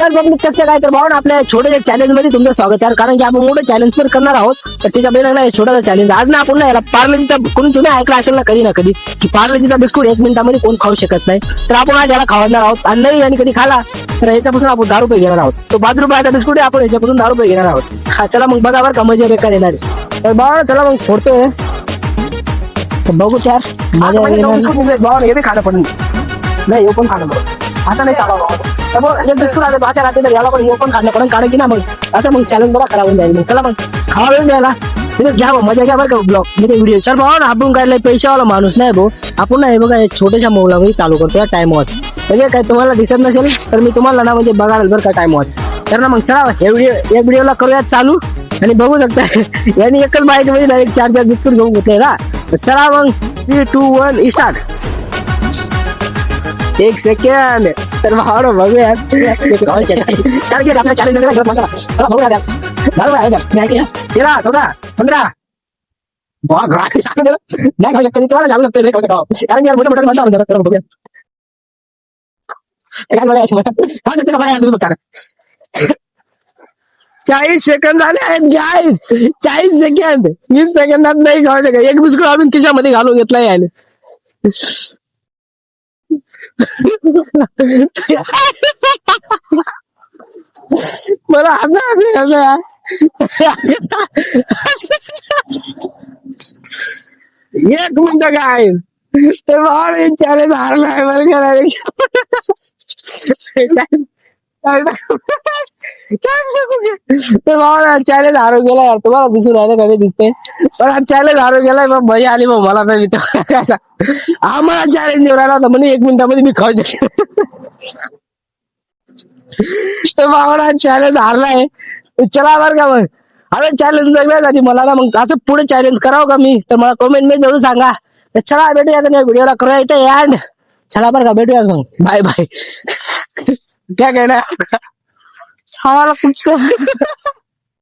Public कसं काय तर भाऊ आपल्या छोट्याशा चॅलेंज मध्ये तुमचं स्वागत आहे. कारण की आपण मोठं चॅलेंज पण करणार आहोत. तर त्याच्या पहिला ना छोटासा चॅलेंज आज ना आपण ना याला पार्लेजीचा कोणी तुम्ही ऐकलं असेल ना कधी ना कधी की पार्लेजीचा बिस्कुट 1 मिनिटामध्ये कोण खाऊ शकत नाही. तर आपण आज याला खावणार आहोत आणि नाही आणि कधी खाला तर याच्यापासून आपण 10 रुपये घेणार आहोत. तो 5 रुपयाचा बिस्कुट आहे, आपण याच्यापासून 10 रुपये घेणार आहोत. हा चला मग बघा बरं का मजा बेकार येणार आहे. तर भाऊ चला मग फोडतोय तर बघू त्यार मजा येणार. भाऊ हे बी खाणं पण नाही हे पण खाणं बरं आता नाही चालवलं. एक बिस्कुट आता भाषा राहते तर याला पण हे पण खाणं पण कारण की ना मग आता मग चॅलेंज बरा खराब होऊन जाईल. मग चला मग खावा वेळ द्यायला तुम्ही घ्या मजा घ्या बरं का ब्लॉग म्हणजे व्हिडिओ. चल भाऊ ना आपण काय पैशावाला माणूस नाही भाऊ. आपण ना हे बघा एक छोट्याशा मोबाईलमध्ये चालू करतो या टाइम वॉच. म्हणजे काय तुम्हाला दिसत नसेल तर मी तुम्हाला ना म्हणजे बघायला बरं का टाइम वॉच. तर ना मग चला हे व्हिडिओला करूया चालू आणि बघू शकता यांनी एकच बाईक मध्ये डायरेक्ट 4 बिस्कुट घेऊन घेतले ना. चला मग 3, 2, 1 स्टार्ट. 1 सेकंड तर भाऊ बघूया आपल्या चॅलेंज 13, 14, 15 नाही खाऊ शकत तुम्हाला चालू लागतं नाही खाऊ शकतो कारण यार मोठं मोठं म्हणता बघूया खाऊ शकते का तुम्ही बघता. 40 सेकंद झाले आहेत गाईज. 40 सेकंद 20 सेकंदात नाही खाऊ शकत. एक बिस्कुट अजून खिशामध्ये घालून घेतलाय याने. मला असं एक मिनिट काय तर भाऊ चॅलेंज हारलाय बरं तर भाऊ चॅलेंज हारू गेलाय यार. तुम्हाला दिसून राहिलं कधी दिसते पण हा चॅलेंज हारू गेलाय. मग भैया आली मग मला नाही काय आम्हाला चॅलेंज देऊन राहिला होता म्हणजे 1 मिनिटामध्ये मी खाऊ शकतो. तर भावाला चॅलेंज हारलाय. चला बरं का मग आता चॅलेंज जगण्यासाठी मला ना मग असं पुढे चॅलेंज करावं का मी तर मला कमेंट मध्ये जरूर सांगा. तर चला भेटूया व्हिडिओला करूया इथे एंड. चला बरं का भेटूया मग बाय बाय. क्या कहना है हमारा कुछ